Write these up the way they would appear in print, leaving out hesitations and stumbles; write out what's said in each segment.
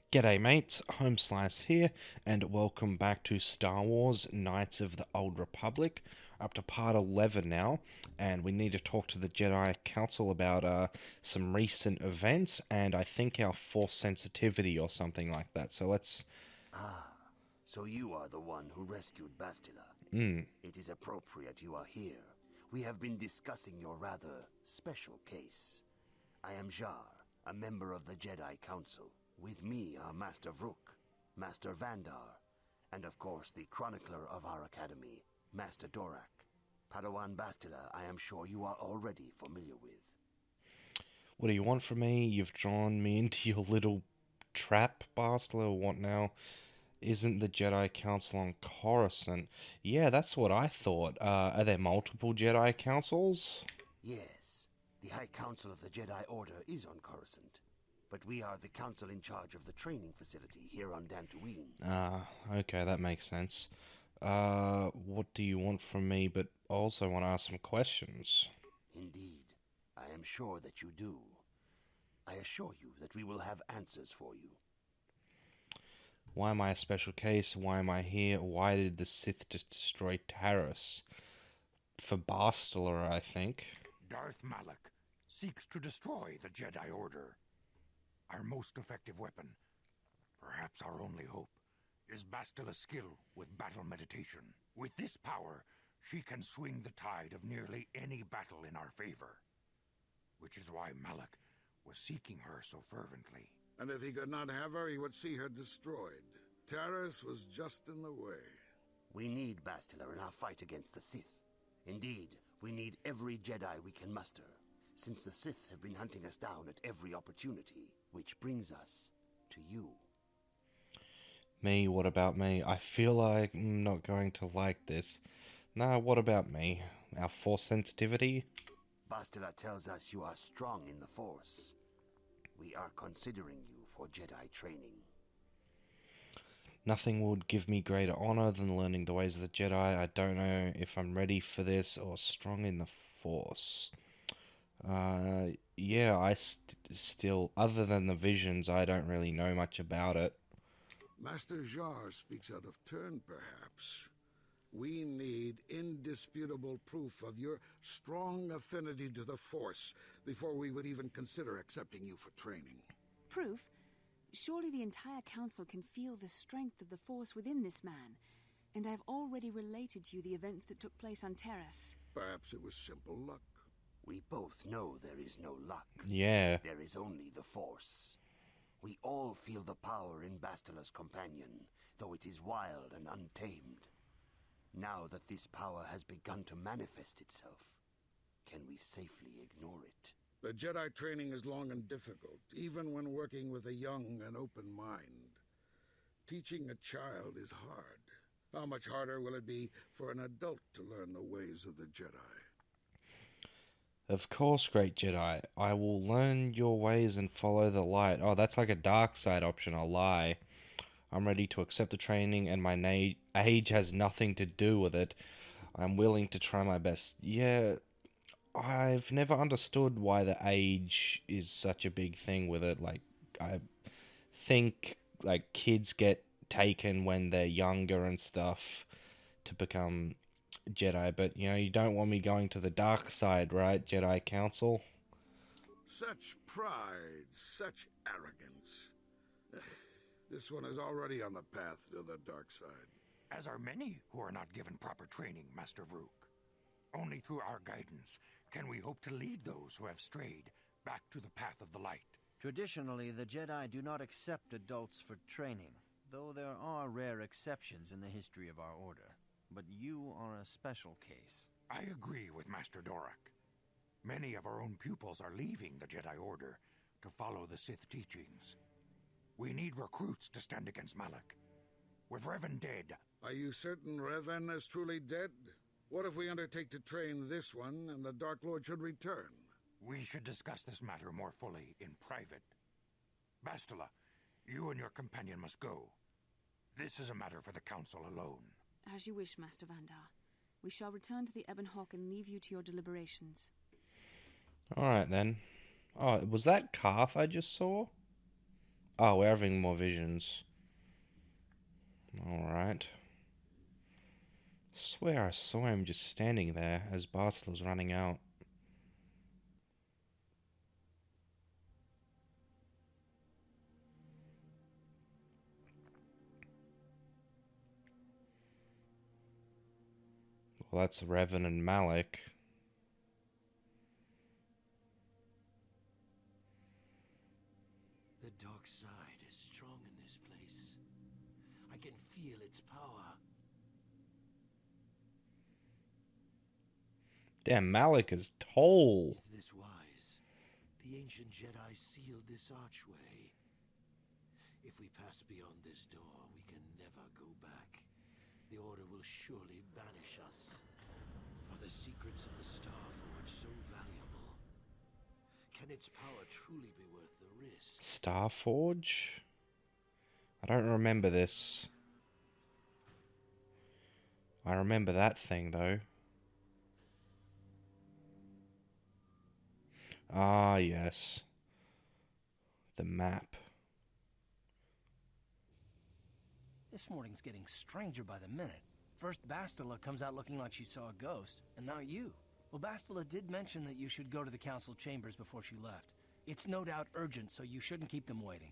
G'day mates, Home Slice here, and welcome back to Star Wars Knights of the Old Republic. Up to part 11 now, and we need to talk to the Jedi Council about some recent events, and I think our Force sensitivity or something like that. So let's... Ah, so you are the one who rescued Bastila. It is appropriate you are here. We have been discussing your rather special case. I am Jar, a member of the Jedi Council. With me are Master Vrook, Master Vandar, and of course the chronicler of our academy, Master Dorak. Padawan Bastila, I am sure you are already familiar with. What do you want from me? You've drawn me into your little trap, Bastila, or what now? Isn't the Jedi Council on Coruscant? Yeah, that's what I thought. Are there multiple Jedi Councils? Yes, the High Council of the Jedi Order is on Coruscant, but we are the council in charge of the training facility here on Dantooine. Okay, that makes sense. What do you want from me? But I also want to ask some questions. Indeed, I am sure that you do. I assure you that we will have answers for you. Why am I a special case? Why am I here? Why did the Sith destroy Taris? For Bastila, I think. Darth Malak seeks to destroy the Jedi Order. Our most effective weapon, perhaps our only hope, is Bastila's skill with battle meditation. With this power, she can swing the tide of nearly any battle in our favor. Which is why Malak was seeking her so fervently. And if he could not have her, he would see her destroyed. Taris was just in the way. We need Bastila in our fight against the Sith. Indeed, we need every Jedi we can muster, since the Sith have been hunting us down at every opportunity, which brings us to you. Me, what about me? I feel like I'm not going to like this. Nah, what about me? Our Force sensitivity? Bastila tells us you are strong in the Force. We are considering you for Jedi training. Nothing would give me greater honor than learning the ways of the Jedi. I don't know if I'm ready for this or strong in the Force. Yeah, still, other than the visions, I don't really know much about it. Master Jar speaks out of turn, perhaps. We need indisputable proof of your strong affinity to the Force before we would even consider accepting you for training. Proof? Surely the entire council can feel the strength of the Force within this man, and I have already related to you the events that took place on Terrace. Perhaps it was simple luck. We both know there is no luck. Yeah. There is only the Force. We all feel the power in Bastila's companion, though it is wild and untamed. Now that this power has begun to manifest itself, can we safely ignore it? The Jedi training is long and difficult, even when working with a young and open mind. Teaching a child is hard. How much harder will it be for an adult to learn the ways of the Jedi? Of course, great Jedi. I will learn your ways and follow the light. Oh, that's like a dark side option. I'll lie. I'm ready to accept the training, and my age has nothing to do with it. I'm willing to try my best. Yeah, I've never understood why the age is such a big thing with it. Like, I think, like, kids get taken when they're younger and stuff to become Jedi, but, you know, you don't want me going to the dark side, right, Jedi Council? Such pride, such arrogance. This one is already on the path to the dark side. As are many who are not given proper training, Master Vrook. Only through our guidance can we hope to lead those who have strayed back to the path of the light. Traditionally, the Jedi do not accept adults for training, though there are rare exceptions in the history of our order. But you are a special case. I agree with Master Dorak. Many of our own pupils are leaving the Jedi Order to follow the Sith teachings. We need recruits to stand against Malak. With Revan dead... Are you certain Revan is truly dead? What if we undertake to train this one and the Dark Lord should return? We should discuss this matter more fully in private. Bastila, you and your companion must go. This is a matter for the Council alone. As you wish, Master Vandar. We shall return to the Ebon Hawk and leave you to your deliberations. Alright then. Oh, was that calf I just saw? Oh, we're having more visions. Alright. Swear I saw him just standing there as Bastila's running out. Well, that's Revan and Malik. The dark side is strong in this place. I can feel its power. Damn, Malik is tall. Is this wise? The ancient Jedi sealed this archway. If we pass beyond this door, we can never go back. The Order will surely banish us. Are the secrets of the Star Forge so valuable? Can its power truly be worth the risk? Starforge? I don't remember this. I remember that thing, though. Ah, yes. The map. This morning's getting stranger by the minute. First Bastila comes out looking like she saw a ghost, and now you. Well, Bastila did mention that you should go to the council chambers before she left. It's no doubt urgent, so you shouldn't keep them waiting.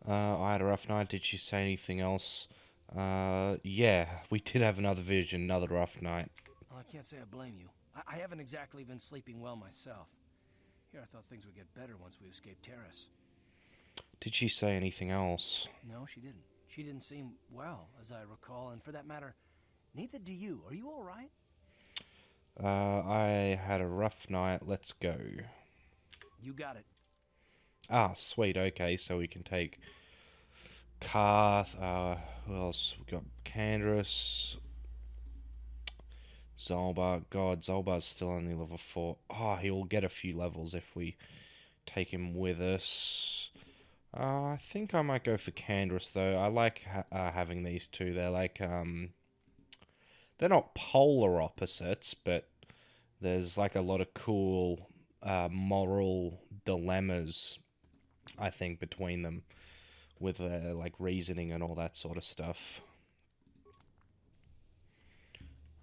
I had a rough night. Did she say anything else? Yeah, we did have another vision, another rough night. Well, I can't say I blame you. I haven't exactly been sleeping well myself. Here, I thought things would get better once we escaped Terrace. Did she say anything else? No, she didn't. She didn't seem well, as I recall, and for that matter, neither do you. Are you all right? I had a rough night. Let's go. You got it. Ah, sweet. Okay, so we can take Karth. Who else? We got Candrass. Zolbar. God, Zolbar's still only level 4. Oh, he'll get a few levels if we take him with us. I think I might go for Candrass, though. I like having these two. They're like, they're not polar opposites, but there's like a lot of cool moral dilemmas, I think, between them, with like reasoning and all that sort of stuff.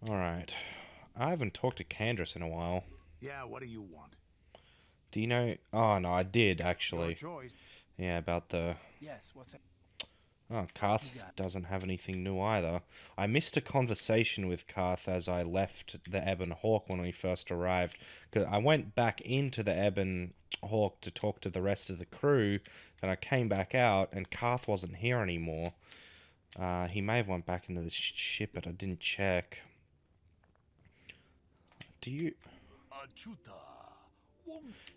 Alright. I haven't talked to Candrass in a while. Yeah, what do you want? Do you know... Oh, no, I did, actually. Your choice. Yeah, about the... Yes, what's that? Oh, Karth doesn't have anything new either. I missed a conversation with Karth as I left the Ebon Hawk when we first arrived. 'Cause I went back into the Ebon Hawk to talk to the rest of the crew, then I came back out, and Karth wasn't here anymore. He may have went back into the ship, but I didn't check. Do you...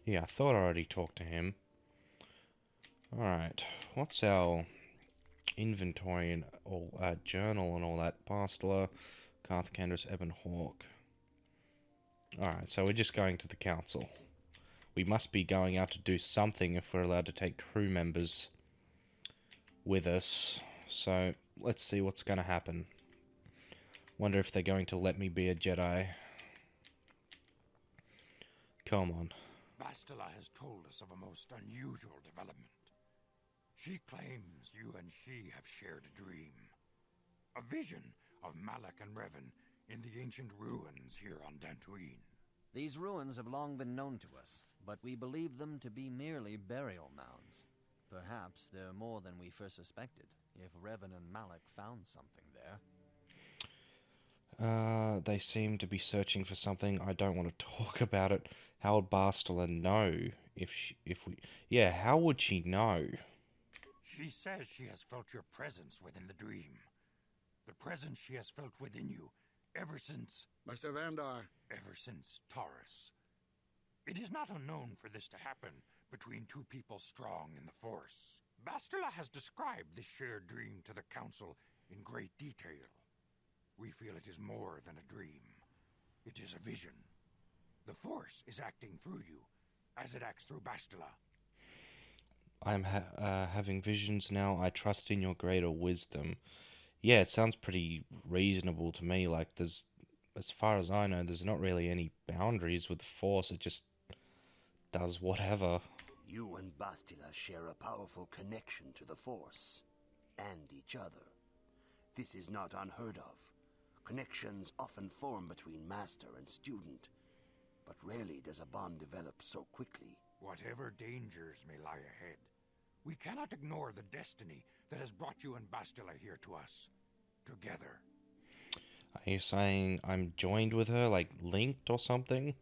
Yeah, I thought I already talked to him. Alright, what's our inventory and all journal and all that? Bastila, Karth, Candrass, Ebon Hawk. Alright, so we're just going to the council. We must be going out to do something if we're allowed to take crew members with us. So, let's see what's going to happen. Wonder if they're going to let me be a Jedi. Come on. Bastila has told us of a most unusual development. She claims you and she have shared a dream. A vision of Malik and Revan in the ancient ruins here on Dantooine. These ruins have long been known to us, but we believe them to be merely burial mounds. Perhaps they're more than we first suspected, if Revan and Malik found something there. They seem to be searching for something. I don't want to talk about it. How would Bastila know if we... Yeah, how would she know? She says she has felt your presence within the dream. The presence she has felt within you ever since... Master Vandar. Ever since Taurus. It is not unknown for this to happen between two people strong in the Force. Bastila has described this shared dream to the Council in great detail. We feel it is more than a dream. It is a vision. The Force is acting through you, as it acts through Bastila. I'm having visions now. I trust in your greater wisdom. Yeah, it sounds pretty reasonable to me. Like, there's, as far as I know, there's not really any boundaries with the Force. It just does whatever. You and Bastila share a powerful connection to the Force, and each other. This is not unheard of. Connections often form between master and student, but rarely does a bond develop so quickly. Whatever dangers may lie ahead, we cannot ignore the destiny that has brought you and Bastila here to us, together. Are you saying I'm joined with her, like linked or something?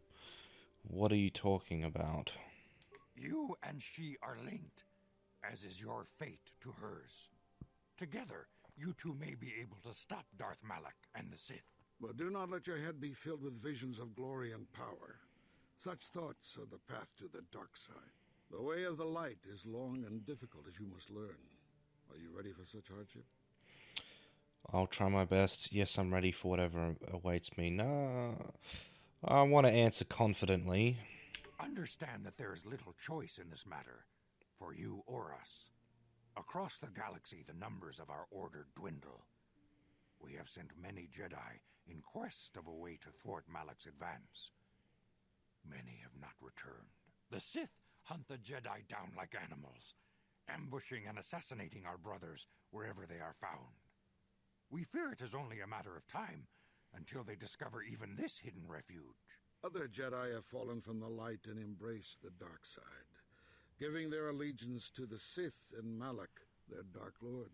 What are you talking about? You and she are linked, as is your fate to hers. Together, you two may be able to stop Darth Malak and the Sith. But do not let your head be filled with visions of glory and power. Such thoughts are the path to the dark side. The way of the light is long and difficult, as you must learn. Are you ready for such hardship? I'll try my best. Yes, I'm ready for whatever awaits me. No, I want to answer confidently. Understand that there is little choice in this matter, for you or us. Across the galaxy, the numbers of our order dwindle. We have sent many Jedi in quest of a way to thwart Malak's advance. Many have not returned. The Sith hunt the Jedi down like animals, ambushing and assassinating our brothers wherever they are found. We fear it is only a matter of time until they discover even this hidden refuge. Other Jedi have fallen from the light and embraced the dark side, giving their allegiance to the Sith and Malak, their Dark Lord.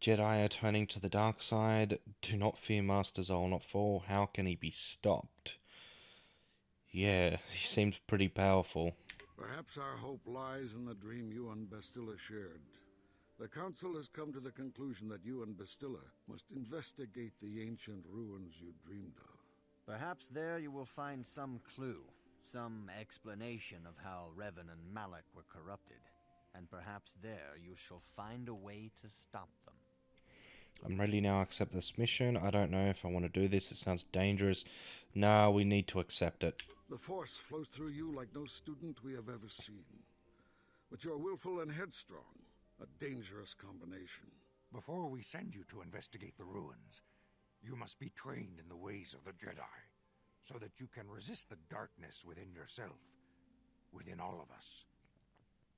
Jedi are turning to the dark side. Do not fear, Master Zol, not fall. How can he be stopped? Yeah, he seems pretty powerful. Perhaps our hope lies in the dream you and Bastila shared. The Council has come to the conclusion that you and Bastila must investigate the ancient ruins you dreamed of. Perhaps there you will find some clue, some explanation of how Revan and Malak were corrupted. And perhaps there you shall find a way to stop them. I'm ready now. Accept this mission. I don't know if I want to do this. It sounds dangerous. No, we need to accept it. The Force flows through you like no student we have ever seen. But you're willful and headstrong, a dangerous combination. Before we send you to investigate the ruins, you must be trained in the ways of the Jedi, so that you can resist the darkness within yourself, within all of us.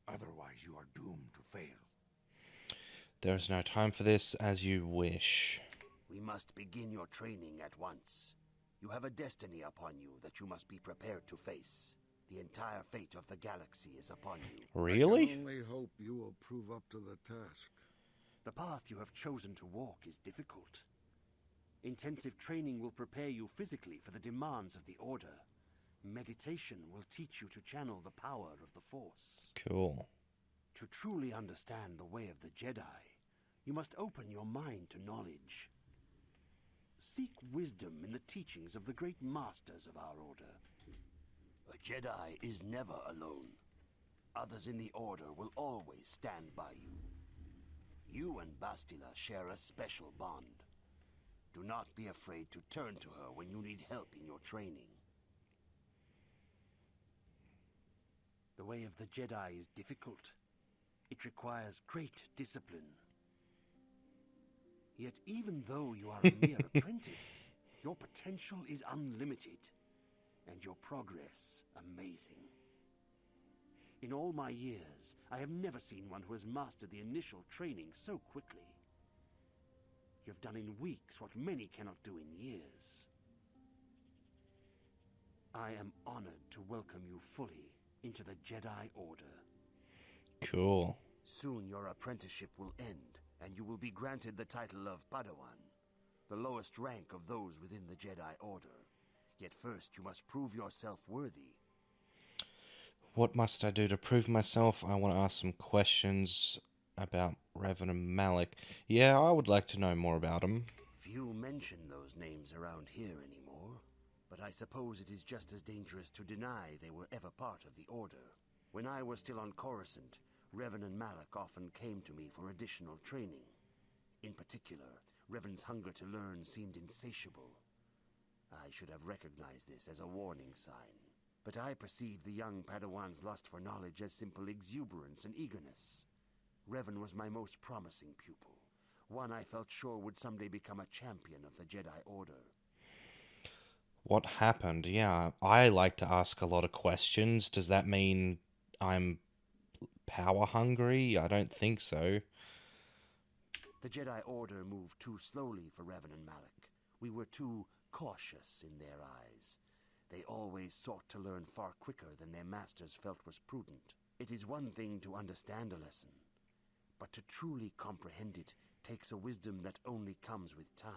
Otherwise, you are doomed to fail. There is no time for this. As you wish. We must begin your training at once. You have a destiny upon you that you must be prepared to face. The entire fate of the galaxy is upon you. Really? I can only hope you will prove up to the task. The path you have chosen to walk is difficult. Intensive training will prepare you physically for the demands of the Order. Meditation will teach you to channel the power of the Force. Cool. To truly understand the way of the Jedi, you must open your mind to knowledge. Seek wisdom in the teachings of the great masters of our Order. A Jedi is never alone. Others in the Order will always stand by you. You and Bastila share a special bond. Do not be afraid to turn to her when you need help in your training. The way of the Jedi is difficult. It requires great discipline. Yet even though you are a mere apprentice, your potential is unlimited, and your progress amazing. In all my years, I have never seen one who has mastered the initial training so quickly. You have done in weeks what many cannot do in years. I am honored to welcome you fully into the Jedi Order. Cool. Soon your apprenticeship will end, and you will be granted the title of Padawan, the lowest rank of those within the Jedi Order. Yet first you must prove yourself worthy. What must I do to prove myself? I want to ask some questions about Revan and Malak. Yeah, I would like to know more about them. Few mention those names around here anymore, but I suppose it is just as dangerous to deny they were ever part of the Order. When I was still on Coruscant, Revan and Malak often came to me for additional training. In particular, Revan's hunger to learn seemed insatiable. I should have recognized this as a warning sign, but I perceived the young Padawan's lust for knowledge as simple exuberance and eagerness. Revan was my most promising pupil, one I felt sure would someday become a champion of the Jedi Order. What happened? Yeah, I like to ask a lot of questions. Does that mean I'm power hungry? I don't think so. The Jedi Order moved too slowly for Revan and Malak. We were too cautious in their eyes. They always sought to learn far quicker than their masters felt was prudent. It is one thing to understand a lesson, but to truly comprehend it takes a wisdom that only comes with time.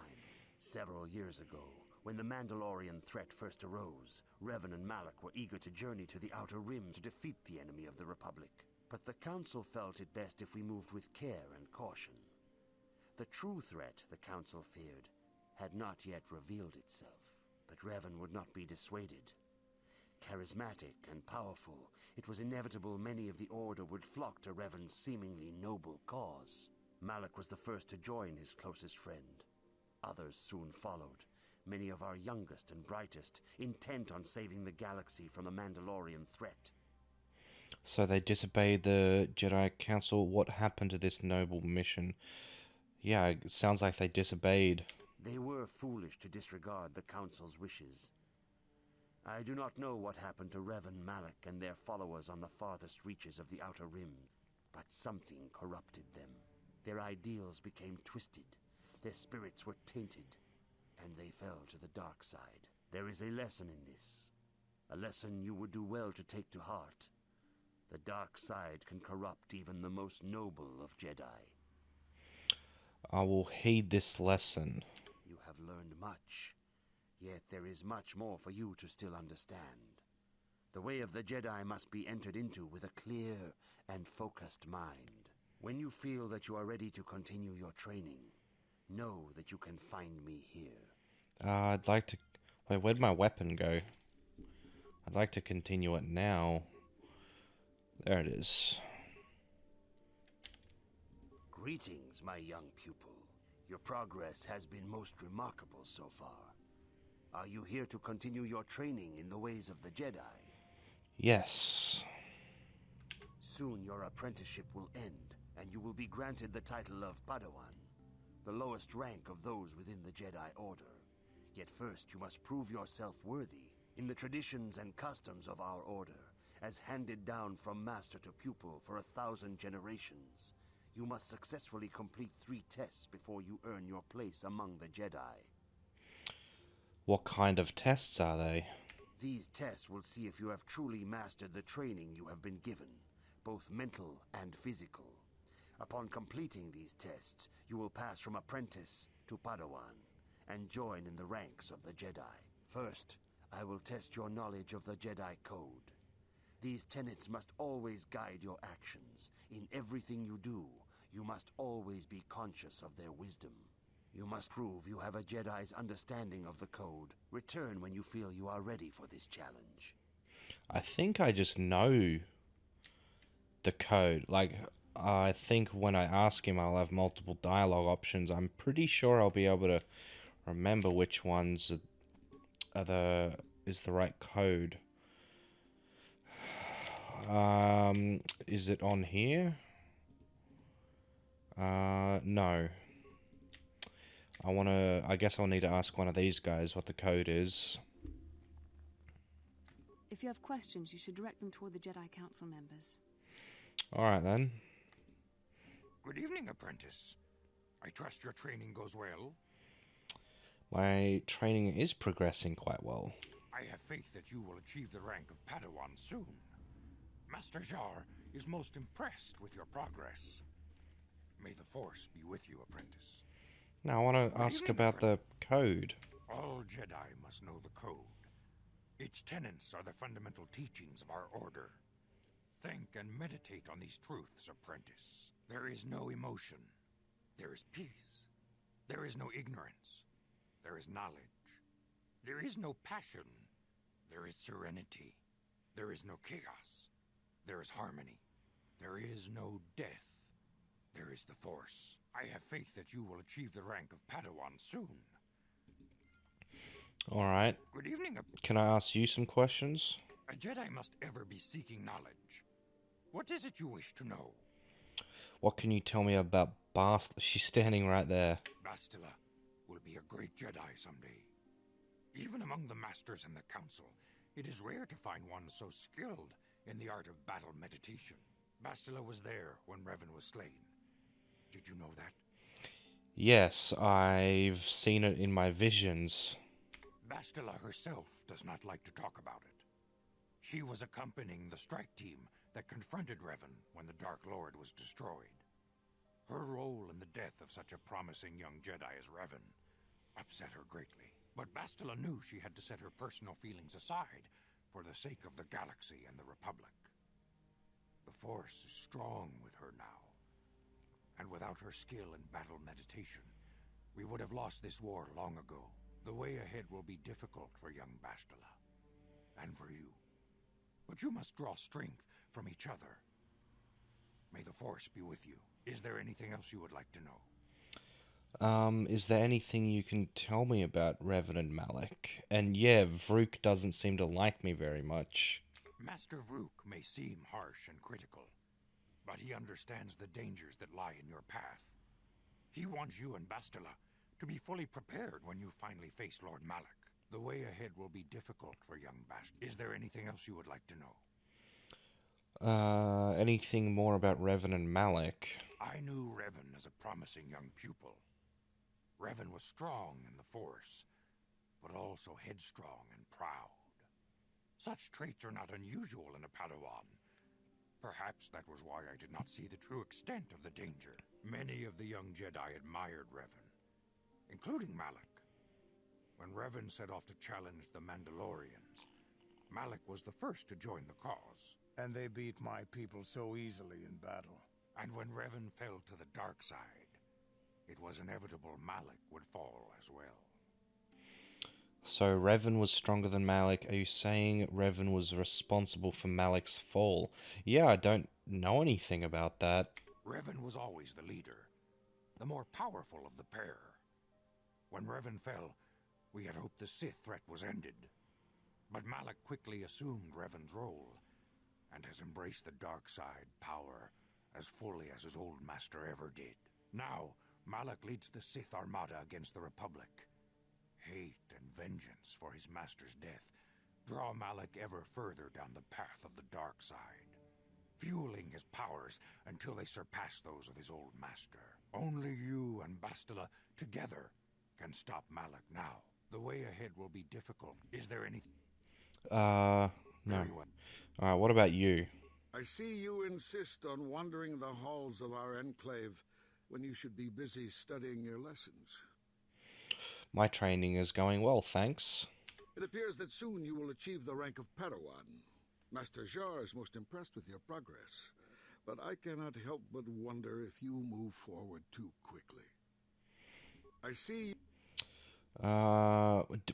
Several years ago, when the Mandalorian threat first arose, Revan and Malak were eager to journey to the Outer Rim to defeat the enemy of the Republic. But the Council felt it best if we moved with care and caution. The true threat the Council feared had not yet revealed itself, but Revan would not be dissuaded. Charismatic and powerful, it was inevitable many of the Order would flock to Revan's seemingly noble cause. Malak was the first to join his closest friend. Others soon followed, many of our youngest and brightest, intent on saving the galaxy from the Mandalorian threat. So they disobeyed the Jedi Council. What happened to this noble mission? Yeah, it sounds like they disobeyed. They were foolish to disregard the Council's wishes. I do not know what happened to Revan, Malak, and their followers on the farthest reaches of the Outer Rim, but something corrupted them. Their ideals became twisted, their spirits were tainted, and they fell to the dark side. There is a lesson in this, a lesson you would do well to take to heart. The dark side can corrupt even the most noble of Jedi. I will heed this lesson. You have learned much, yet there is much more for you to still understand. The way of the Jedi must be entered into with a clear and focused mind. When you feel that you are ready to continue your training, know that you can find me here. I'd like to... Wait, where'd my weapon go? I'd like to continue it now. There it is. Greetings, my young pupil. Your progress has been most remarkable so far. Are you here to continue your training in the ways of the Jedi? Yes. Soon your apprenticeship will end, and you will be granted the title of Padawan, the lowest rank of those within the Jedi Order. Yet first you must prove yourself worthy in the traditions and customs of our Order, as handed down from master to pupil for 1,000 generations. You must successfully complete 3 tests before you earn your place among the Jedi. What kind of tests are they? These tests will see if you have truly mastered the training you have been given, both mental and physical. Upon completing these tests, you will pass from apprentice to Padawan, and join in the ranks of the Jedi. First, I will test your knowledge of the Jedi Code. These tenets must always guide your actions. In everything you do, you must always be conscious of their wisdom. You must prove you have a Jedi's understanding of the Code. Return when you feel you are ready for this challenge. I think I just know the code. Like, I think when I ask him, I'll have multiple dialogue options. I'm pretty sure I'll be able to remember which ones is the right code. Is it on here? No. I guess I'll need to ask one of these guys what the code is. If you have questions, you should direct them toward the Jedi Council members. Alright then. Good evening, apprentice. I trust your training goes well. My training is progressing quite well. I have faith that you will achieve the rank of Padawan soon. Master Jar is most impressed with your progress. May the Force be with you, apprentice. Now I want to ask about the code. All Jedi must know the code. Its tenets are the fundamental teachings of our Order. Think and meditate on these truths, apprentice. There is no emotion. There is peace. There is no ignorance. There is knowledge. There is no passion. There is serenity. There is no chaos. There is harmony. There is no death. There is the Force. I have faith that you will achieve the rank of Padawan soon. Alright. Good evening. Can I ask you some questions? A Jedi must ever be seeking knowledge. What is it you wish to know? What can you tell me about Bastila? She's standing right there. Bastila will be a great Jedi someday. Even among the masters in the council, it is rare to find one so skilled in the art of battle meditation. Bastila was there when Revan was slain. Did you know that? Yes, I've seen it in my visions. Bastila herself does not like to talk about it. She was accompanying the strike team that confronted Revan when the Dark Lord was destroyed. Her role in the death of such a promising young Jedi as Revan upset her greatly. But Bastila knew she had to set her personal feelings aside for the sake of the galaxy and the Republic. The Force is strong with her now, and without her skill in battle meditation, we would have lost this war long ago. The way ahead will be difficult for young Bastila, and for you. But you must draw strength from each other. May the Force be with you. Is there anything else you would like to know? Is there anything you can tell me about Revan and Malak? And yeah, Vrook doesn't seem to like me very much. Master Vrook may seem harsh and critical, but he understands the dangers that lie in your path. He wants you and Bastila to be fully prepared when you finally face Lord Malak. The way ahead will be difficult for young Bastila. Is there anything else you would like to know? Anything more about Revan and Malak? I knew Revan as a promising young pupil. Revan was strong in the Force, but also headstrong and proud. Such traits are not unusual in a Padawan. Perhaps that was why I did not see the true extent of the danger. Many of the young Jedi admired Revan, including Malak. When Revan set off to challenge the Mandalorians, Malak was the first to join the cause. And they beat my people so easily in battle. And when Revan fell to the dark side, it was inevitable Malak would fall as well. So Revan was stronger than Malak. Are you saying Revan was responsible for Malak's fall? Yeah, I don't know anything about that. Revan was always the leader, the more powerful of the pair. When Revan fell, we had hoped the Sith threat was ended. But Malak quickly assumed Revan's role, and has embraced the dark side power as fully as his old master ever did. Now, Malak leads the Sith Armada against the Republic. Hate and vengeance for his master's death draw Malak ever further down the path of the dark side, fueling his powers until they surpass those of his old master. Only you and Bastila together can stop Malak now. The way ahead will be difficult. Is there anything? No. Very well. Alright, what about you? I see you insist on wandering the halls of our enclave when you should be busy studying your lessons. My training is going well, thanks. It appears that soon you will achieve the rank of Padawan. Master Jar is most impressed with your progress, but I cannot help but wonder if you move forward too quickly. I see...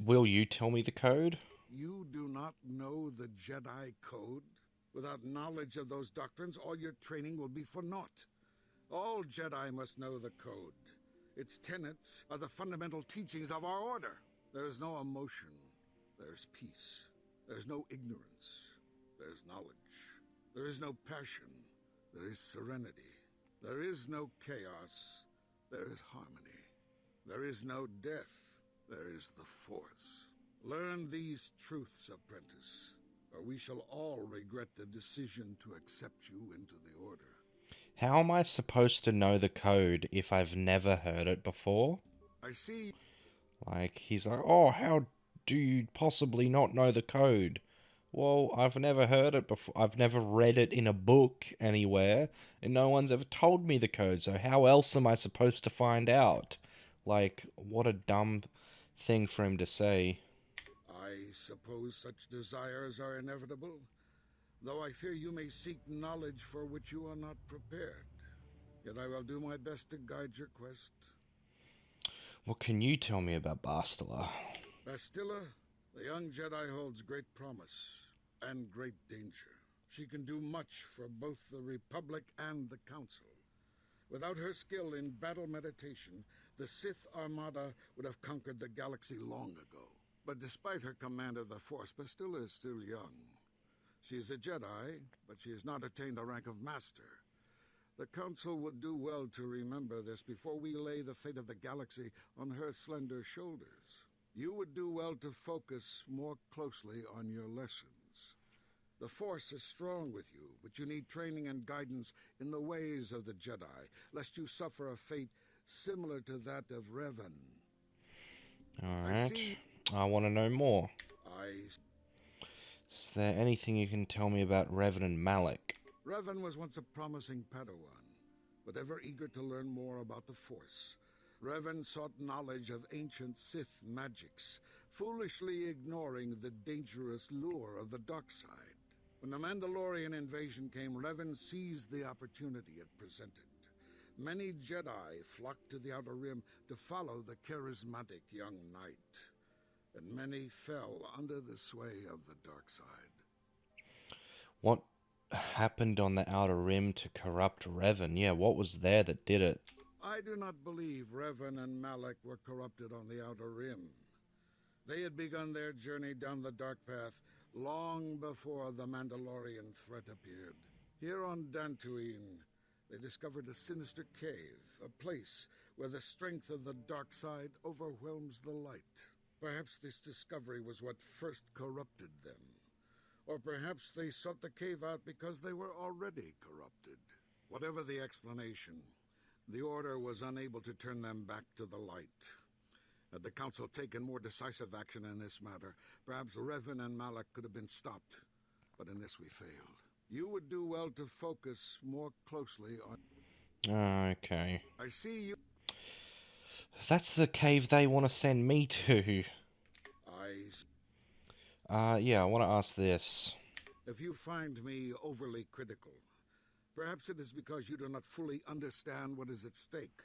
Will you tell me the code? You do not know the Jedi Code? Without knowledge of those doctrines, all your training will be for naught. All Jedi must know the Code. Its tenets are the fundamental teachings of our order. There is no emotion. There's peace. There's no ignorance. There's knowledge. There is no passion. There is serenity. There is no chaos. There is harmony. There is no death. There is the Force. Learn these truths, apprentice, or we shall all regret the decision to accept you into the Order. How am I supposed to know the code if I've never heard it before? I see. Like, he's like, oh, how do you possibly not know the code? Well, I've never heard it before. I've never read it in a book anywhere, and no one's ever told me the code, so how else am I supposed to find out? Like, what a dumb thing for him to say. I suppose such desires are inevitable, though I fear you may seek knowledge for which you are not prepared. Yet I will do my best to guide your quest. What can you tell me about Bastila? Bastila, the young Jedi holds great promise and great danger. She can do much for both the Republic and the Council. Without her skill in battle meditation, the Sith Armada would have conquered the galaxy long ago. But despite her command of the Force, Bastila is still young. She is a Jedi, but she has not attained the rank of Master. The Council would do well to remember this before we lay the fate of the galaxy on her slender shoulders. You would do well to focus more closely on your lessons. The Force is strong with you, but you need training and guidance in the ways of the Jedi, lest you suffer a fate similar to that of Revan. Alright. I want to know more. Is there anything you can tell me about Revan and Malak? Revan was once a promising Padawan, but ever eager to learn more about the Force. Revan sought knowledge of ancient Sith magics, foolishly ignoring the dangerous lure of the dark side. When the Mandalorian invasion came, Revan seized the opportunity it presented. Many Jedi flocked to the Outer Rim to follow the charismatic young knight, and many fell under the sway of the dark side. What happened on the Outer Rim to corrupt Revan? Yeah, what was there that did it? I do not believe Revan and Malak were corrupted on the Outer Rim. They had begun their journey down the dark path long before the Mandalorian threat appeared. Here on Dantooine, they discovered a sinister cave, a place where the strength of the dark side overwhelms the light. Perhaps this discovery was what first corrupted them. Or perhaps they sought the cave out because they were already corrupted. Whatever the explanation, the Order was unable to turn them back to the light. Had the Council taken more decisive action in this matter, perhaps Revan and Malak could have been stopped. But in this we failed. You would do well to focus more closely on... Okay. I see you... That's the cave they want to send me to. Yeah, I want to ask this. If you find me overly critical, perhaps it is because you do not fully understand what is at stake.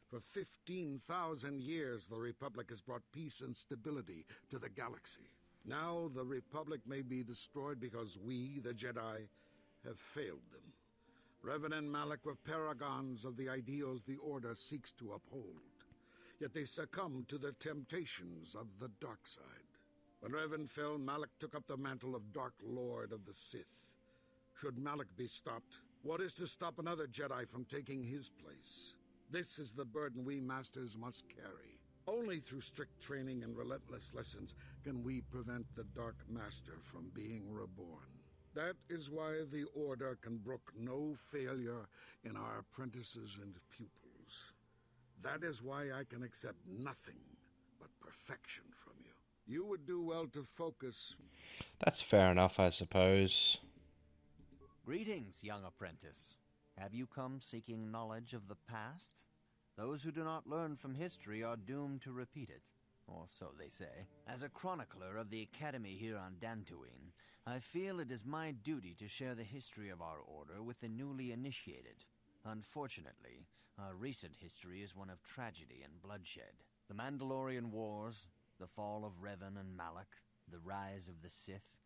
For 15,000 years, the Republic has brought peace and stability to the galaxy. Now the Republic may be destroyed because we, the Jedi, have failed them. Revan and Malak were paragons of the ideals the Order seeks to uphold. Yet they succumbed to the temptations of the dark side. When Revan fell, Malak took up the mantle of Dark Lord of the Sith. Should Malak be stopped, what is to stop another Jedi from taking his place? This is the burden we Masters must carry. Only through strict training and relentless lessons can we prevent the Dark Master from being reborn. That is why the Order can brook no failure in our apprentices and pupils. That is why I can accept nothing but perfection from you. You would do well to focus. That's fair enough, I suppose. Greetings, young apprentice. Have you come seeking knowledge of the past? Those who do not learn from history are doomed to repeat it, or so they say. As a chronicler of the Academy here on Dantooine, I feel it is my duty to share the history of our order with the newly initiated. Unfortunately, our recent history is one of tragedy and bloodshed. The Mandalorian Wars, the fall of Revan and Malak, the rise of the Sith.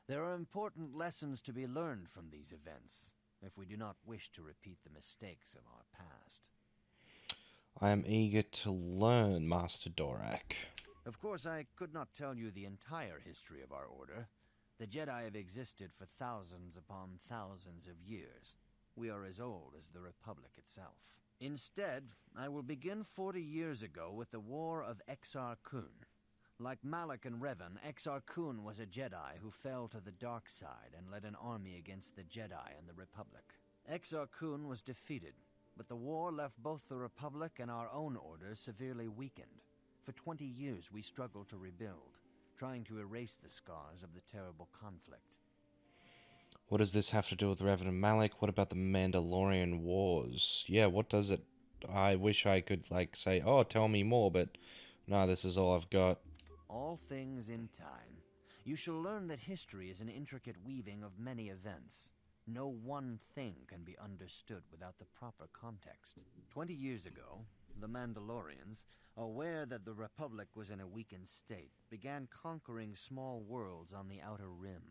There are important lessons to be learned from these events, if we do not wish to repeat the mistakes of our past. I am eager to learn, Master Dorak. Of course, I could not tell you the entire history of our order. The Jedi have existed for thousands upon thousands of years. We are as old as the Republic itself. Instead, I will begin 40 years ago with the War of Exar Kun. Like Malak and Revan, Exar Kun was a Jedi who fell to the dark side and led an army against the Jedi and the Republic. Exar Kun was defeated, but the war left both the Republic and our own order severely weakened. For 20 years we struggled to rebuild, trying to erase the scars of the terrible conflict. What does this have to do with Revan and Malak? What about the Mandalorian Wars? Yeah, what does it... I wish I could, say, oh, tell me more, but no, this is all I've got. All things in time. You shall learn that history is an intricate weaving of many events. No one thing can be understood without the proper context. 20 years ago, the Mandalorians, aware that the Republic was in a weakened state, began conquering small worlds on the Outer Rim.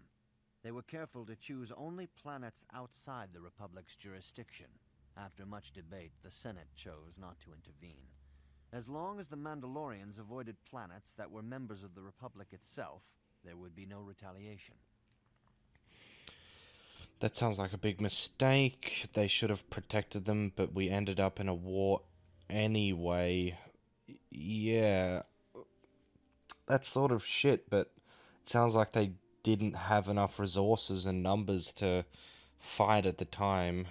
They were careful to choose only planets outside the Republic's jurisdiction. After much debate, the Senate chose not to intervene. As long as the Mandalorians avoided planets that were members of the Republic itself, there would be no retaliation. That sounds like a big mistake. They should have protected them, but we ended up in a war anyway. Yeah. that's sort of shit, but it sounds like they didn't have enough resources and numbers to fight at the time.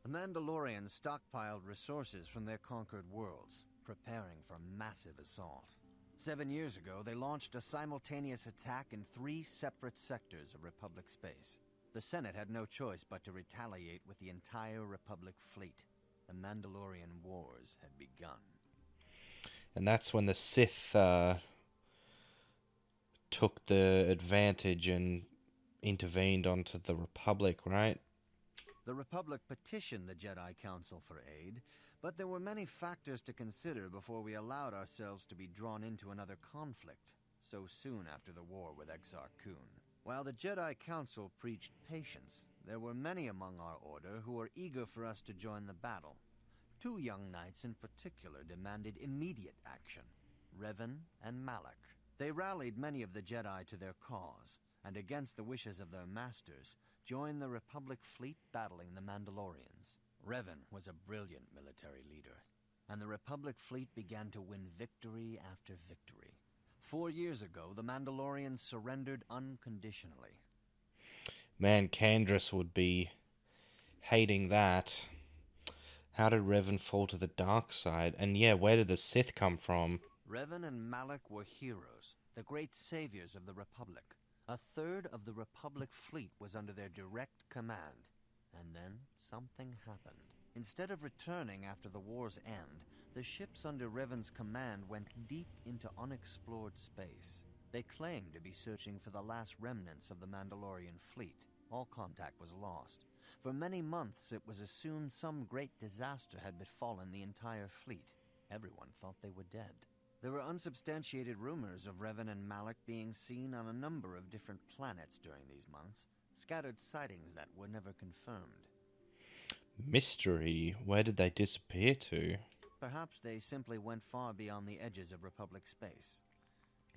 The Mandalorians stockpiled resources from their conquered worlds, preparing for massive assault. 7 years ago, they launched a simultaneous attack in 3 separate sectors of Republic space. The Senate had no choice but to retaliate with the entire Republic fleet. The Mandalorian Wars had begun. And that's when the Sith took the advantage and intervened onto the Republic, right? The Republic petitioned the Jedi Council for aid, but there were many factors to consider before we allowed ourselves to be drawn into another conflict, so soon after the war with Exar Kun. While the Jedi Council preached patience, there were many among our order who were eager for us to join the battle. 2 young knights in particular demanded immediate action, Revan and Malak. They rallied many of the Jedi to their cause, and against the wishes of their masters, joined the Republic fleet battling the Mandalorians. Revan was a brilliant military leader, and the Republic fleet began to win victory after victory. 4 years ago, the Mandalorians surrendered unconditionally. Man, Candrass would be hating that. How did Revan fall to the dark side? And yeah, where did the Sith come from? Revan and Malak were heroes, the great saviors of the Republic. A third of the Republic fleet was under their direct command. And then something happened. Instead of returning after the war's end, the ships under Revan's command went deep into unexplored space. They claimed to be searching for the last remnants of the Mandalorian fleet. All contact was lost. For many months it was assumed some great disaster had befallen the entire fleet. Everyone thought they were dead. There were unsubstantiated rumors of Revan and Malak being seen on a number of different planets during these months, scattered sightings that were never confirmed. Mystery. Where did they disappear to? Perhaps they simply went far beyond the edges of Republic space.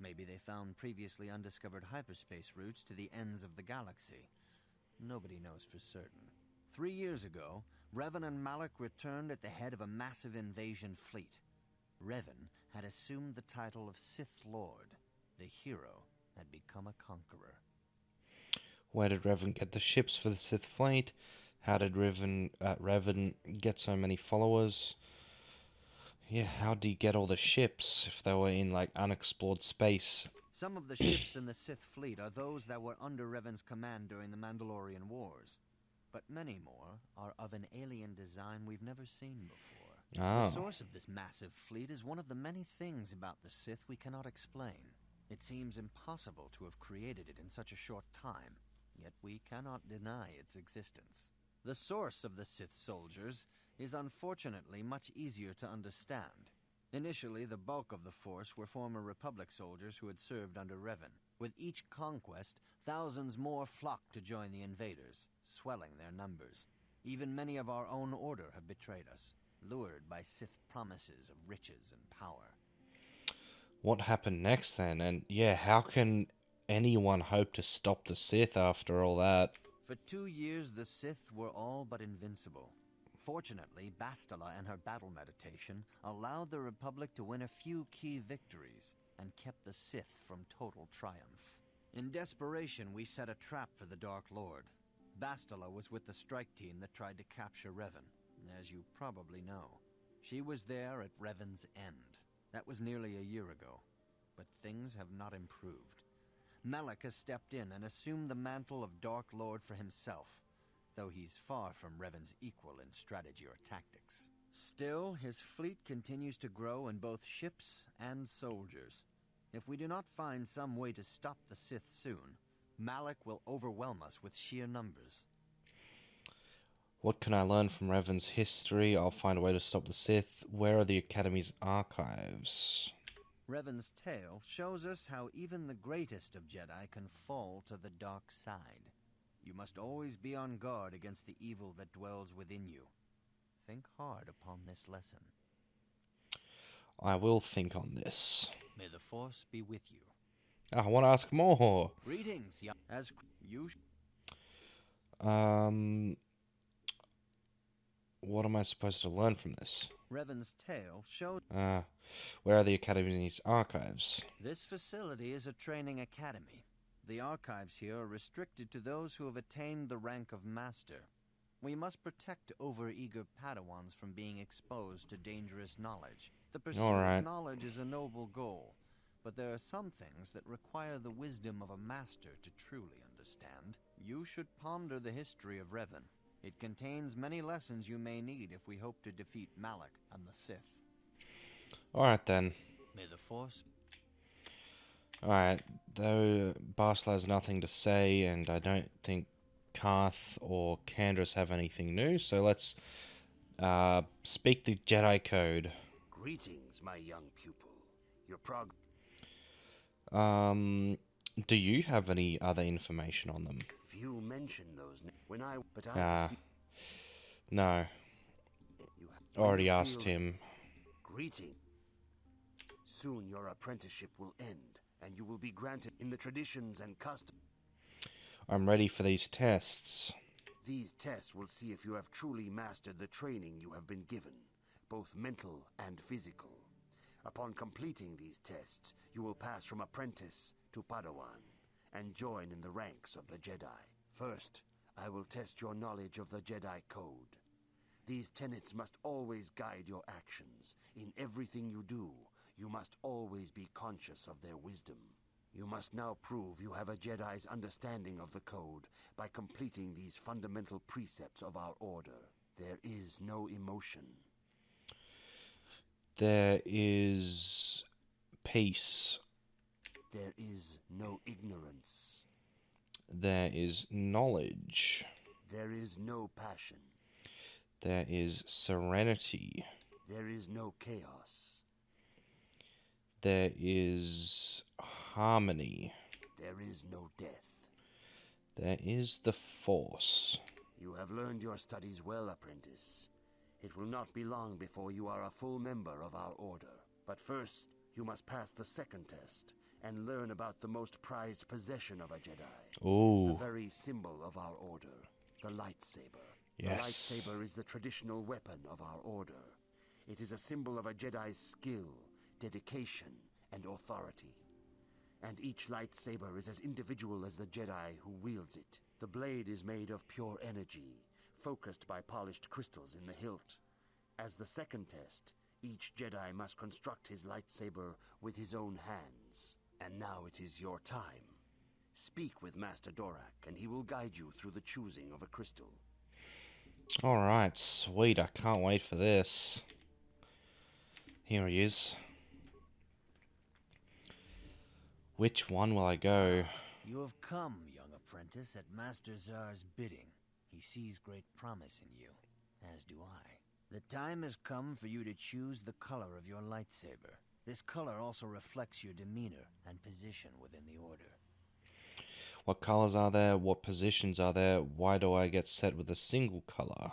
Maybe they found previously undiscovered hyperspace routes to the ends of the galaxy. Nobody knows for certain. 3 years ago, Revan and Malak returned at the head of a massive invasion fleet. Revan had assumed the title of Sith Lord. The hero had become a conqueror. Where did Revan get the ships for the Sith fleet? How did Revan get so many followers? Yeah, how did he get all the ships if they were in, like, unexplored space? Some of the ships in the Sith fleet are those that were under Revan's command during the Mandalorian Wars. But many more are of an alien design we've never seen before. The source of this massive fleet is one of the many things about the Sith we cannot explain. It seems impossible to have created it in such a short time, yet we cannot deny its existence. The source of the Sith soldiers is unfortunately much easier to understand. Initially, the bulk of the force were former Republic soldiers who had served under Revan. With each conquest, thousands more flocked to join the invaders, swelling their numbers. Even many of our own order have betrayed us, lured by Sith promises of riches and power. What happened next then? And yeah, how can anyone hope to stop the Sith after all that? For 2 years, the Sith were all but invincible. Fortunately, Bastila and her battle meditation allowed the Republic to win a few key victories and kept the Sith from total triumph. In desperation, we set a trap for the Dark Lord. Bastila was with the strike team that tried to capture Revan, as you probably know. She was there at Revan's end. That was nearly a year ago, but things have not improved. Malak has stepped in and assumed the mantle of Dark Lord for himself, though he's far from Revan's equal in strategy or tactics. Still, his fleet continues to grow in both ships and soldiers. If we do not find some way to stop the Sith soon, Malak will overwhelm us with sheer numbers. What can I learn from Revan's history? I'll find a way to stop the Sith. Where are the Academy's archives? Revan's tale shows us how even the greatest of Jedi can fall to the dark side. You must always be on guard against the evil that dwells within you. Think hard upon this lesson. I will think on this. May the Force be with you. I want to ask more. Greetings, as you... what am I supposed to learn from this? Revan's tale shows Where are the Academy's archives? this facility is a training academy. The archives here are restricted to those who have attained the rank of master. We must protect overeager Padawans from being exposed to dangerous knowledge. The pursuit of knowledge is a noble goal, but there are some things that require the wisdom of a master to truly understand. You should ponder the history of Revan. It contains many lessons you may need if we hope to defeat Malak and the Sith. Alright then. May the Force... Alright, though Bastila has nothing to say, and I don't think Karth or Candace have anything new, so let's speak the Jedi Code. Greetings, my young pupil. Your Do you have any other information on them? Few mention those when I... But no. Already asked him. Greeting. Soon your apprenticeship will end, and you will be granted in the traditions and customs. I'm ready for these tests. These tests will see if you have truly mastered the training you have been given, both mental and physical. Upon completing these tests, you will pass from apprentice to Padawan, and join in the ranks of the Jedi. First, I will test your knowledge of the Jedi Code. These tenets must always guide your actions. In everything you do, you must always be conscious of their wisdom. You must now prove you have a Jedi's understanding of the Code by completing these fundamental precepts of our order. There is no emotion. There is peace. There is no ignorance. There is knowledge. There is no passion. There is serenity. There is no chaos. There is harmony. There is no death. There is the Force. You have learned your studies well, apprentice. It will not be long before you are a full member of our order. But first, you must pass the second test and learn about the most prized possession of a Jedi. Ooh. The very symbol of our order, the lightsaber. Yes. The lightsaber is the traditional weapon of our order. It is a symbol of a Jedi's skill, dedication, and authority. And each lightsaber is as individual as the Jedi who wields it. The blade is made of pure energy, focused by polished crystals in the hilt. As the second test, each Jedi must construct his lightsaber with his own hands. And now it is your time. Speak with Master Dorak, and he will guide you through the choosing of a crystal. Alright, sweet. I can't wait for this. Here he is. Which one will I go? You have come, young apprentice, at Master Zar's bidding. He sees great promise in you, as do I. The time has come for you to choose the color of your lightsaber. This color also reflects your demeanor and position within the Order. What colors are there? What positions are there? Why do I get set with a single color?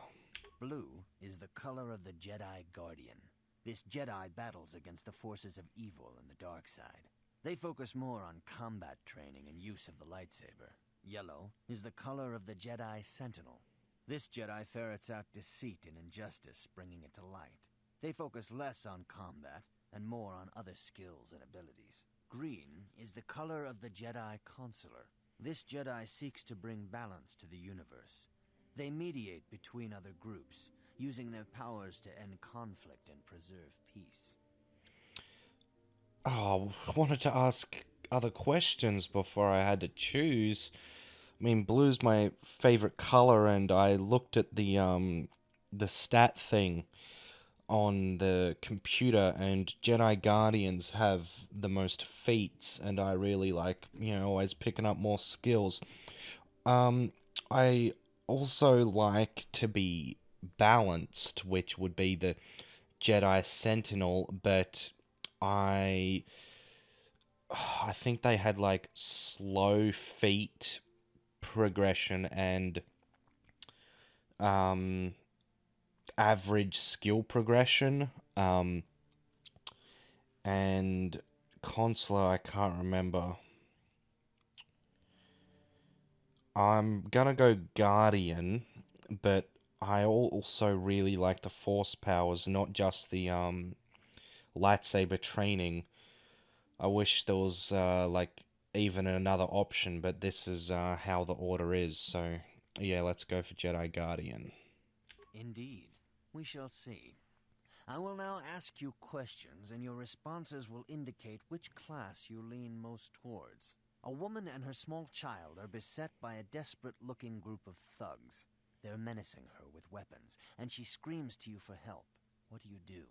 Blue is the color of the Jedi Guardian. This Jedi battles against the forces of evil and the dark side. They focus more on combat training and use of the lightsaber. Yellow is the color of the Jedi Sentinel. This Jedi ferrets out deceit and injustice, bringing it to light. They focus less on combat and more on other skills and abilities. Green is the color of the Jedi Counselor. This Jedi seeks to bring balance to the universe. They mediate between other groups, using their powers to end conflict and preserve peace. Oh, I wanted to ask other questions before I had to choose. I mean, blue's my favorite color, and I looked at the stat thing on the computer, and Jedi Guardians have the most feats, and I really like, always picking up more skills. I also like to be balanced, which would be the Jedi Sentinel, but I think they had like slow feat progression and average skill progression, and Consular, I can't remember. I'm gonna go Guardian, but I also really like the force powers, not just the lightsaber training. I wish there was like even another option, but this is how the order is. So yeah, let's go for Jedi Guardian. Indeed. We shall see. I will now ask you questions, and your responses will indicate which class you lean most towards. A woman and her small child are beset by a desperate-looking group of thugs. They're menacing her with weapons, and she screams to you for help. What do?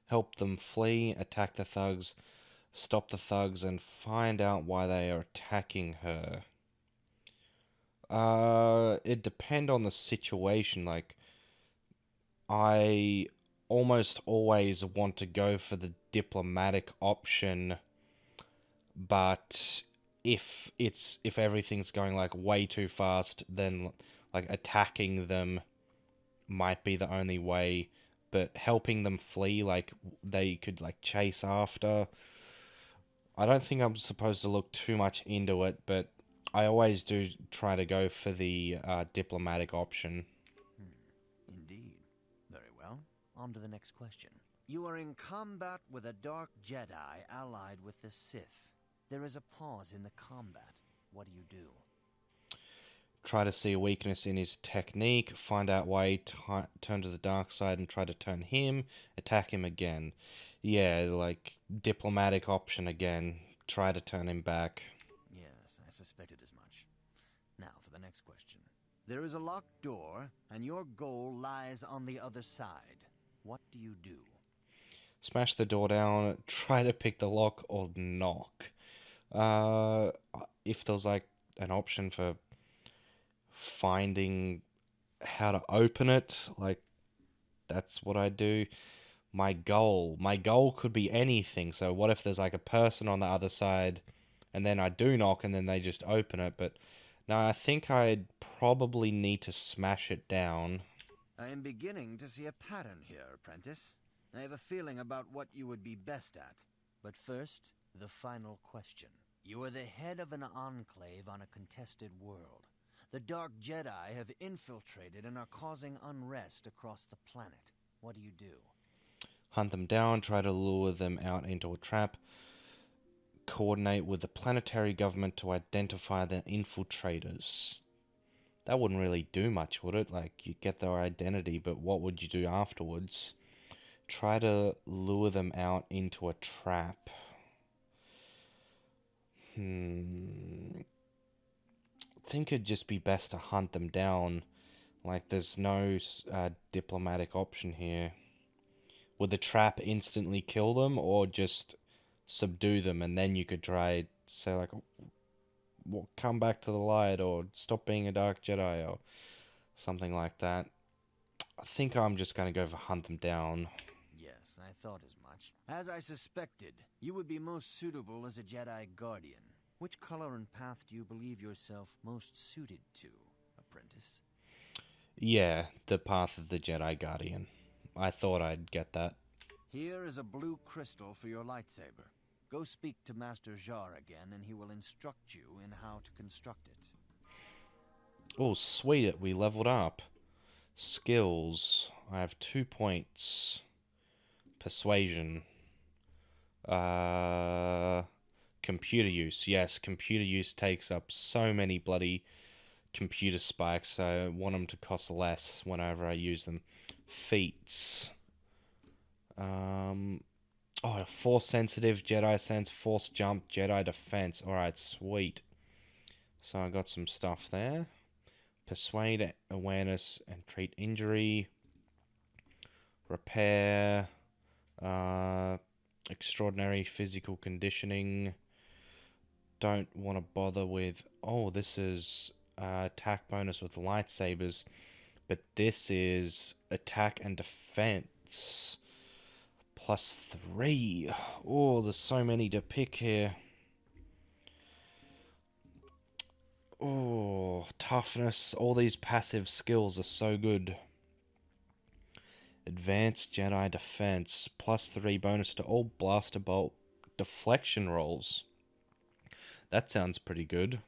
Help them flee, attack the thugs, stop the thugs, and find out why they are attacking her. It depends on the situation. Like, I almost always want to go for the diplomatic option, but if everything's going like way too fast, then like attacking them might be the only way. But helping them flee, like they could like chase after. I don't think I'm supposed to look too much into it, but I always do try to go for the diplomatic option. Indeed. Very well. On to the next question. You are in combat with a dark Jedi allied with the Sith. There is a pause in the combat. What do? Try to see a weakness in his technique, find out why he turned to the dark side and try to turn him, attack him again. Yeah, like diplomatic option again. Try to turn him back. Yes, I suspected as much. Now for the next question. There is a locked door, and your goal lies on the other side. What do? Smash the door down, try to pick the lock or knock. If there's like an option for finding how to open it, like that's what I do. My goal could be anything. So what if there's like a person on the other side and then I do knock and then they just open it? But no, I think I'd probably need to smash it down. I am beginning to see a pattern here, apprentice. I have a feeling about what you would be best at. But first, the final question. You are the head of an enclave on a contested world. The Dark Jedi have infiltrated and are causing unrest across the planet. What do? Hunt them down, try to lure them out into a trap, coordinate with the planetary government to identify the infiltrators. That wouldn't really do much, would it? Like, you get their identity, but what would you do afterwards? Try to lure them out into a trap. I think it'd just be best to hunt them down. Like, there's no diplomatic option here. Would the trap instantly kill them, or just subdue them, and then you could try say like, well, come back to the light, or stop being a dark Jedi, or something like that. I think I'm just gonna go for hunt them down. Yes, I thought as much. As I suspected, you would be most suitable as a Jedi Guardian. Which color and path do you believe yourself most suited to, apprentice? Yeah, the path of the Jedi Guardian. I thought I'd get that. Here is a blue crystal for your lightsaber. Go speak to Master Jar again, and he will instruct you in how to construct it. Oh, sweet, we leveled up. Skills. I have 2 points. Persuasion. Computer use. Yes, computer use takes up so many bloody computer spikes, so I want them to cost less whenever I use them. Feats. Oh, Force sensitive, Jedi sense, Force jump, Jedi defense. Alright, sweet. So I got some stuff there. Persuade, awareness, and treat injury. Repair. Extraordinary physical conditioning. Don't want to bother with... Oh, this is attack bonus with lightsabers. But this is attack and defense. +3. Oh, there's so many to pick here. Oh, toughness. All these passive skills are so good. Advanced Jedi Defense. +3 bonus to all blaster bolt deflection rolls. That sounds pretty good.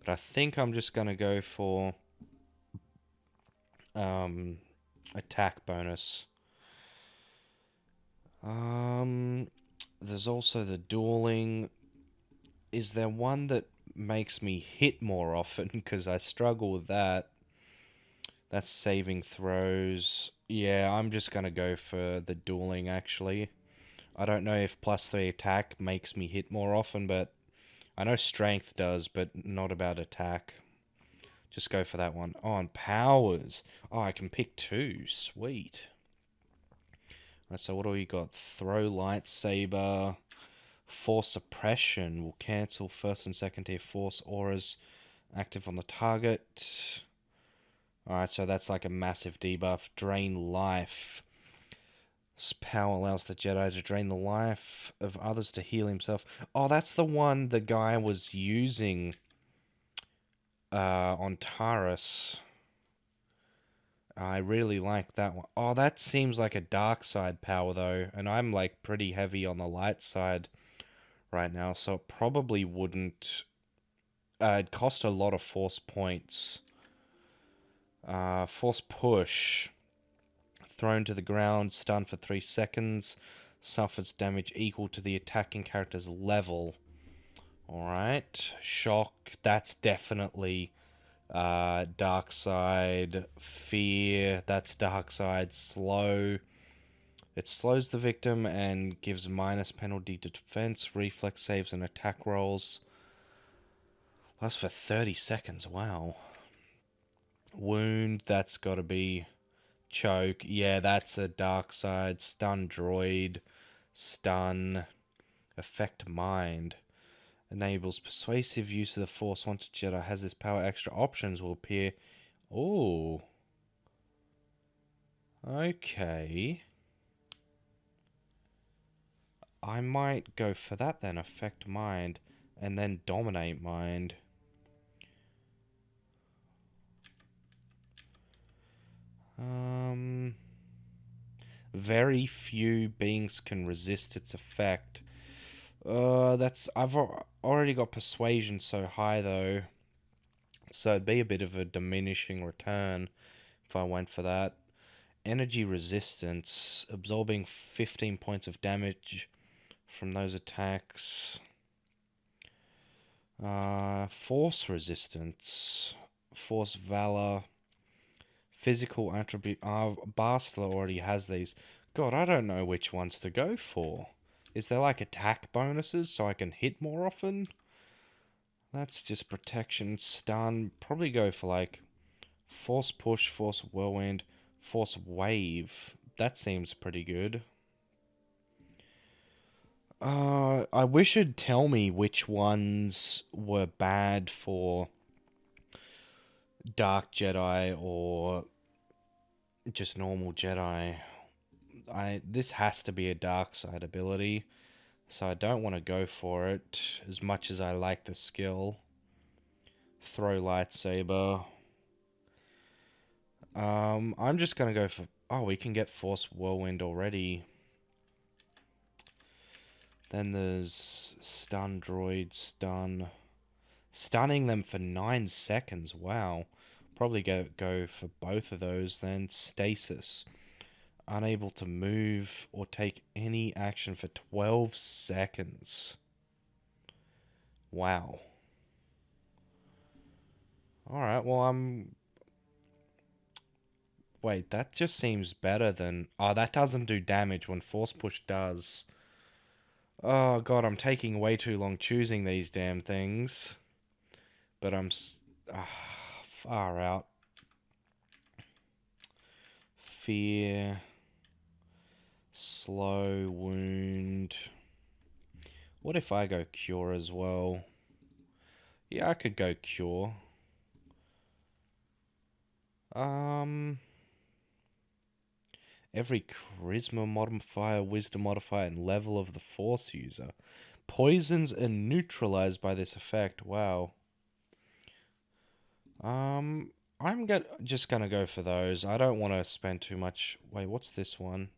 But I think I'm just going to go for attack bonus. There's also the dueling. Is there one that makes me hit more often? Because I struggle with that. That's saving throws. Yeah, I'm just gonna go for the dueling, actually. I don't know if +3 attack makes me hit more often, but I know strength does, but not about attack. Just go for that one. Oh, and powers. Oh, I can pick two. Sweet. Alright, so what do we got? Throw lightsaber. Force suppression will cancel first and second tier force auras active on the target. Alright, so that's like a massive debuff. Drain life. This power allows the Jedi to drain the life of others to heal himself. Oh, that's the one the guy was using on Taris. I really like that one. Oh, that seems like a dark side power, though. And I'm, like, pretty heavy on the light side right now. So it probably wouldn't... it'd cost a lot of force points. Force push. Thrown to the ground, stunned for 3 seconds. Suffers damage equal to the attacking character's level. Alright. Shock. That's definitely... dark side, fear, that's dark side, slow. It slows the victim and gives minus penalty to defense, reflex saves, and attack rolls. Lasts for 30 seconds, wow. Wound, that's gotta be choke. Yeah, that's a dark side. Stun droid, stun, affect mind. Enables persuasive use of the Force. Once a Jedi has this power, extra options will appear. Oh. Okay. I might go for that then. Affect mind. And then dominate mind. Very few beings can resist its effect. I've already got persuasion so high though, so it'd be a bit of a diminishing return if I went for that. Energy resistance, absorbing 15 points of damage from those attacks. Force resistance, force valor, physical attribute. Bastila already has these. God, I don't know which ones to go for. Is there like attack bonuses so I can hit more often? That's just protection, stun. Probably go for like force push, force whirlwind, force wave. That seems pretty good. I wish it'd tell me which ones were bad for Dark Jedi or just normal Jedi. This has to be a dark side ability, so I don't want to go for it as much as I like the skill. Throw lightsaber. I'm just gonna go for... Oh, we can get Force Whirlwind already. Then there's Stun Droid, Stun. Stunning them for 9 seconds, wow. Probably go for both of those then. Stasis. Unable to move or take any action for 12 seconds. Wow. Alright, well, Wait, that just seems better than... Oh, that doesn't do damage when Force Push does. Oh, God, I'm taking way too long choosing these damn things. But far out. Fear. Slow. Wound. What if I go Cure as well? Yeah, I could go Cure. Every charisma modifier, wisdom modifier, and level of the Force user. Poisons are neutralized by this effect. Wow. I'm just gonna go for those. I don't want to spend too much... Wait, what's this one?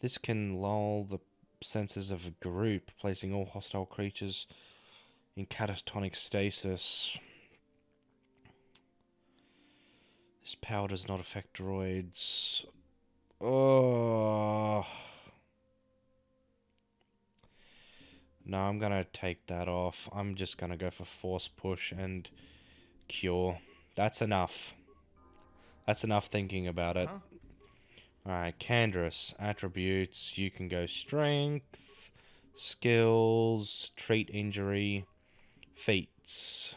This can lull the senses of a group, placing all hostile creatures in catatonic stasis. This power does not affect droids. Oh. No, I'm gonna take that off. I'm just gonna go for force push and cure. That's enough. That's enough thinking about it. Alright, Candrass. Attributes. You can go strength, skills, treat injury, feats.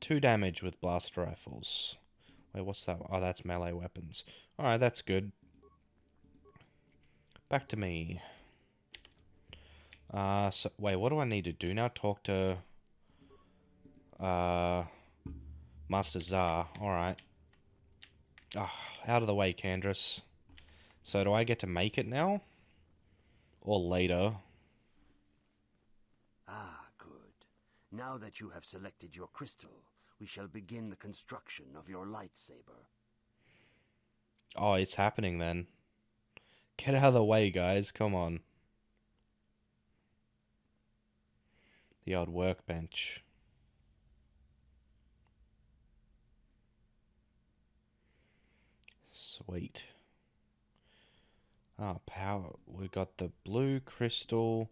2 damage with blaster rifles. Wait, what's that? Oh, that's melee weapons. Alright, that's good. Back to me. So, wait, what do I need to do now? Talk to, Master Zar. Alright. Out of the way, Candrass. So, do I get to make it now? Or later? Ah, good. Now that you have selected your crystal, we shall begin the construction of your lightsaber. Oh, it's happening then. Get out of the way, guys. Come on. The old workbench. Sweet. Ah, power. We got the blue crystal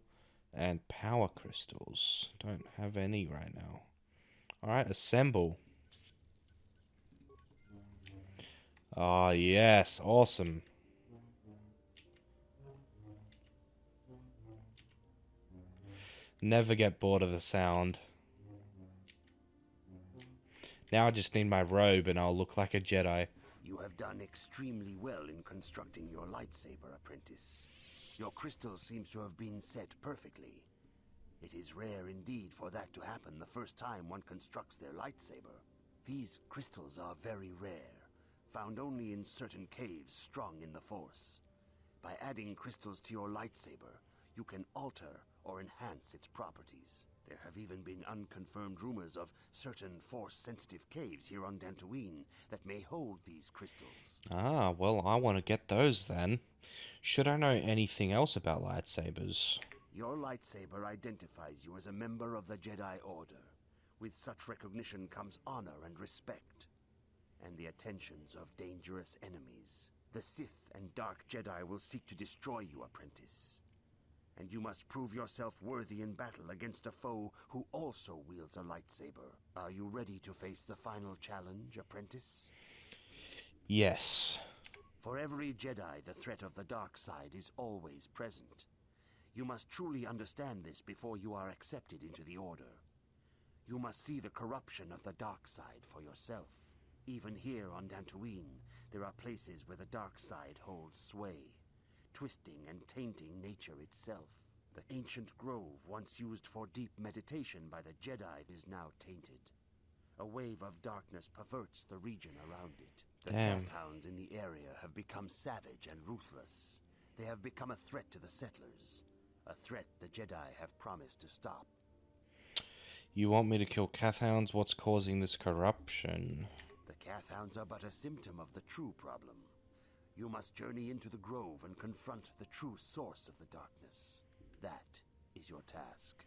and power crystals. Don't have any right now. Alright, assemble. Ah, yes. Awesome. Never get bored of the sound. Now I just need my robe and I'll look like a Jedi. You have done extremely well in constructing your lightsaber, apprentice. Your crystal seems to have been set perfectly. It is rare indeed for that to happen the first time one constructs their lightsaber. These crystals are very rare, found only in certain caves strong in the Force. By adding crystals to your lightsaber, you can alter or enhance its properties. There have even been unconfirmed rumors of certain Force-sensitive caves here on Dantooine that may hold these crystals. Ah, well, I want to get those then. Should I know anything else about lightsabers? Your lightsaber identifies you as a member of the Jedi Order. With such recognition comes honor and respect, and the attentions of dangerous enemies. The Sith and Dark Jedi will seek to destroy you, apprentice. And you must prove yourself worthy in battle against a foe who also wields a lightsaber. Are you ready to face the final challenge, apprentice? Yes. For every Jedi, the threat of the dark side is always present. You must truly understand this before you are accepted into the Order. You must see the corruption of the dark side for yourself. Even here on Dantooine, there are places where the dark side holds sway, twisting and tainting nature itself. The ancient grove once used for deep meditation by the Jedi is now tainted. A wave of darkness perverts the region around it. The Damn. Deathhounds in the area have become savage and ruthless. They have become a threat to the settlers, a threat the Jedi have promised to stop. You want me to kill Cathounds? What's causing this corruption? The Cathounds are but a symptom of the true problem. You must journey into the grove and confront the true source of the darkness. That is your task.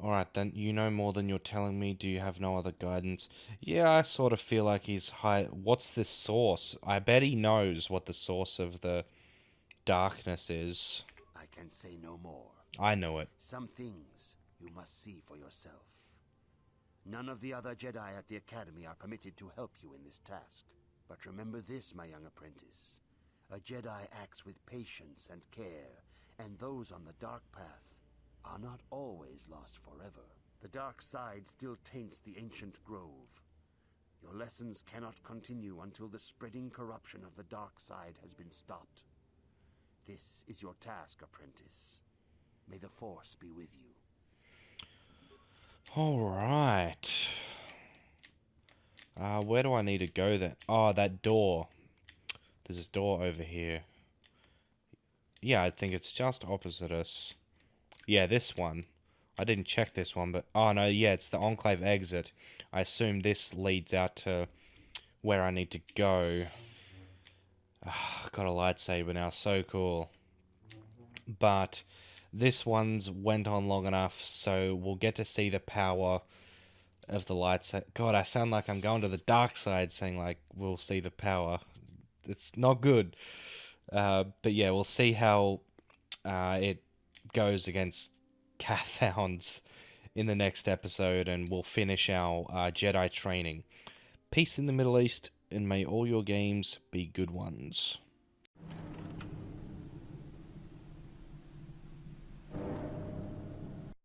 Alright then, you know more than you're telling me. Do you have no other guidance? Yeah, I sort of feel like he's What's this source? I bet he knows what the source of the darkness is. I can say no more. I know it. Some things you must see for yourself. None of the other Jedi at the Academy are permitted to help you in this task. But remember this, my young apprentice. A Jedi acts with patience and care, and those on the dark path are not always lost forever. The dark side still taints the ancient grove. Your lessons cannot continue until the spreading corruption of the dark side has been stopped. This is your task, apprentice. May the Force be with you. Alright. Where do I need to go then? Oh, that door. There's this door over here. Yeah, I think it's just opposite us. Yeah, this one. I didn't check this one, but... Oh, no, yeah, it's the Enclave exit. I assume this leads out to where I need to go. Got a lightsaber now, so cool. But this one's went on long enough, so we'll get to see the power of the light side. God, I sound like I'm going to the dark side, saying like we'll see the power. It's not good. But yeah, we'll see how it goes against Cathounds in the next episode, and we'll finish our Jedi training. Peace in the Middle East, and may all your games be good ones.